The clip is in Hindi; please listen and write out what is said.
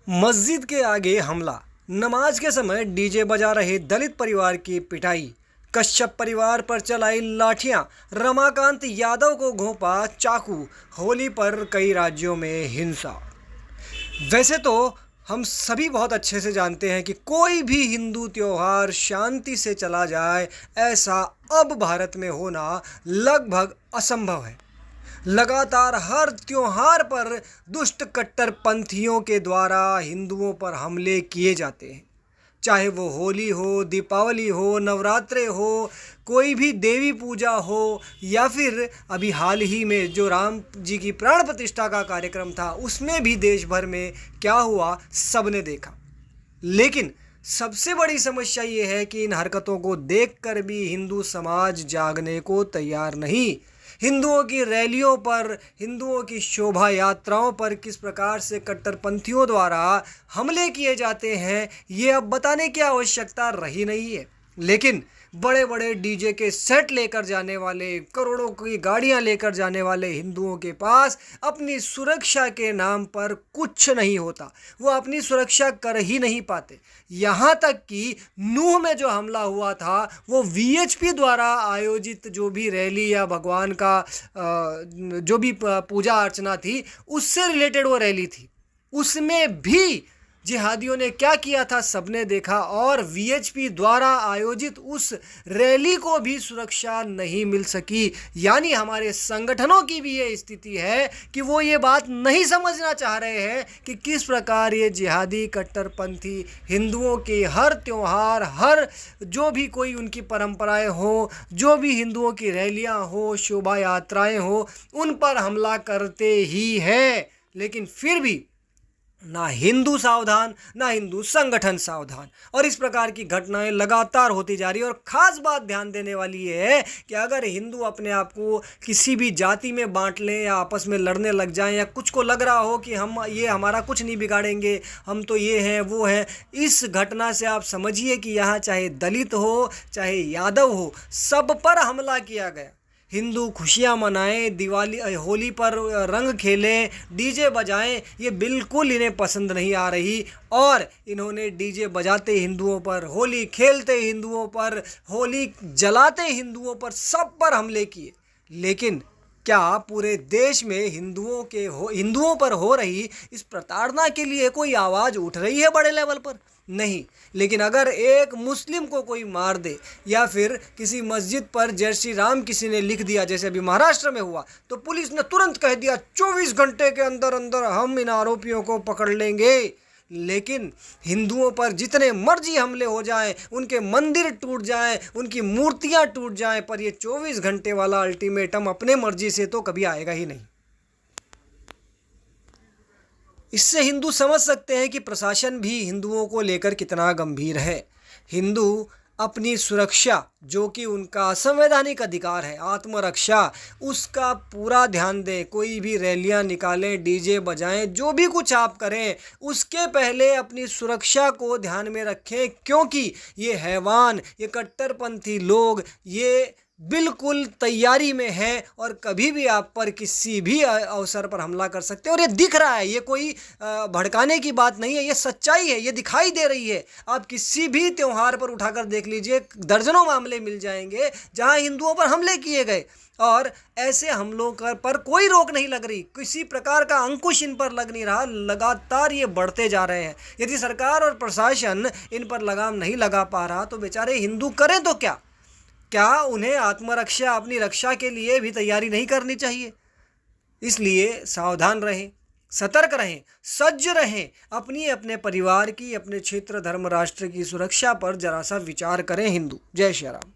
मस्जिद के आगे हमला, नमाज के समय डीजे बजा रहे दलित परिवार की पिटाई, कश्यप परिवार पर चलाई लाठियां, रमाकांत यादव को घोंपा चाकू, होली पर कई राज्यों में हिंसा। वैसे तो हम सभी बहुत अच्छे से जानते हैं कि कोई भी हिंदू त्योहार शांति से चला जाए, ऐसा अब भारत में होना लगभग असंभव है। लगातार हर त्योहार पर दुष्ट कट्टरपंथियों के द्वारा हिंदुओं पर हमले किए जाते हैं। चाहे वो होली हो, दीपावली हो, नवरात्रे हो, कोई भी देवी पूजा हो, या फिर अभी हाल ही में जो राम जी की प्राण प्रतिष्ठा का कार्यक्रम था, उसमें भी देश भर में क्या हुआ सबने देखा। लेकिन सबसे बड़ी समस्या ये है कि इन हरकतों को देखकर भी हिंदू समाज जागने को तैयार नहीं। हिंदुओं की रैलियों पर, हिंदुओं की शोभा यात्राओं पर किस प्रकार से कट्टरपंथियों द्वारा हमले किए जाते हैं, ये अब बताने की आवश्यकता रही नहीं है। लेकिन बड़े बड़े डीजे के सेट लेकर जाने वाले, करोड़ों की गाड़ियां लेकर जाने वाले हिंदुओं के पास अपनी सुरक्षा के नाम पर कुछ नहीं होता। वो अपनी सुरक्षा कर ही नहीं पाते। यहाँ तक कि नूह में जो हमला हुआ था, वो वीएचपी द्वारा आयोजित जो भी रैली या भगवान का जो भी पूजा अर्चना थी, उससे रिलेटेड वो रैली थी। उसमें भी जिहादियों ने क्या किया था सबने देखा, और वीएचपी द्वारा आयोजित उस रैली को भी सुरक्षा नहीं मिल सकी। यानी हमारे संगठनों की भी ये स्थिति है कि वो ये बात नहीं समझना चाह रहे हैं कि किस प्रकार ये जिहादी कट्टरपंथी हिंदुओं के हर त्योहार, हर जो भी कोई उनकी परंपराएं हो, जो भी हिंदुओं की रैलियां हो, शोभा यात्राएं हो, उन पर हमला करते ही हैं। लेकिन फिर भी ना हिंदू सावधान, ना हिंदू संगठन सावधान, और इस प्रकार की घटनाएं लगातार होती जा रही है। और ख़ास बात ध्यान देने वाली ये है कि अगर हिंदू अपने आप को किसी भी जाति में बांट लें या आपस में लड़ने लग जाएं, या कुछ को लग रहा हो कि हम ये हमारा कुछ नहीं बिगाड़ेंगे, हम तो ये हैं वो हैं, इस घटना से आप समझिए कि यहाँ चाहे दलित हो, चाहे यादव हो, सब पर हमला किया गया। हिंदू खुशियाँ मनाएं, दिवाली होली पर रंग खेलें, डीजे बजाएं, ये बिल्कुल इन्हें पसंद नहीं आ रही। और इन्होंने डीजे बजाते हिंदुओं पर, होली खेलते हिंदुओं पर, होली जलाते हिंदुओं पर, सब पर हमले किए। लेकिन क्या पूरे देश में हिंदुओं पर हो रही इस प्रताड़ना के लिए कोई आवाज़ उठ रही है बड़े लेवल पर? नहीं। लेकिन अगर एक मुस्लिम को कोई मार दे, या फिर किसी मस्जिद पर जय श्री राम किसी ने लिख दिया, जैसे अभी महाराष्ट्र में हुआ, तो पुलिस ने तुरंत कह दिया 24 घंटे के अंदर अंदर हम इन आरोपियों को पकड़ लेंगे। लेकिन हिंदुओं पर जितने मर्जी हमले हो जाएं, उनके मंदिर टूट जाएं, उनकी मूर्तियां टूट जाएं, पर ये 24 घंटे वाला अल्टीमेटम अपने मर्जी से तो कभी आएगा ही नहीं। इससे हिंदू समझ सकते हैं कि प्रशासन भी हिंदुओं को लेकर कितना गंभीर है। हिंदू अपनी सुरक्षा, जो कि उनका संवैधानिक अधिकार है, आत्मरक्षा, उसका पूरा ध्यान दें। कोई भी रैलियां निकालें, डीजे बजाएं, जो भी कुछ आप करें, उसके पहले अपनी सुरक्षा को ध्यान में रखें, क्योंकि ये हैवान, ये कट्टरपंथी लोग, ये बिल्कुल तैयारी में है और कभी भी आप पर किसी भी अवसर पर हमला कर सकते हैं। और ये दिख रहा है, ये कोई भड़काने की बात नहीं है, ये सच्चाई है, ये दिखाई दे रही है। आप किसी भी त्योहार पर उठाकर देख लीजिए, दर्जनों मामले मिल जाएंगे जहां हिंदुओं पर हमले किए गए, और ऐसे हमलों पर कोई रोक नहीं लग रही, किसी प्रकार का अंकुश इन पर लग नहीं रहा। लगातार ये बढ़ते जा रहे हैं। यदि सरकार और प्रशासन इन पर लगाम नहीं लगा पा रहा, तो बेचारे हिंदू करें तो क्या उन्हें आत्मरक्षा, अपनी रक्षा के लिए भी तैयारी नहीं करनी चाहिए? इसलिए सावधान रहें, सतर्क रहें, सज्ज रहें। अपने परिवार की, अपने क्षेत्र, धर्म, राष्ट्र की सुरक्षा पर जरा सा विचार करें हिंदू। जय श्री राम।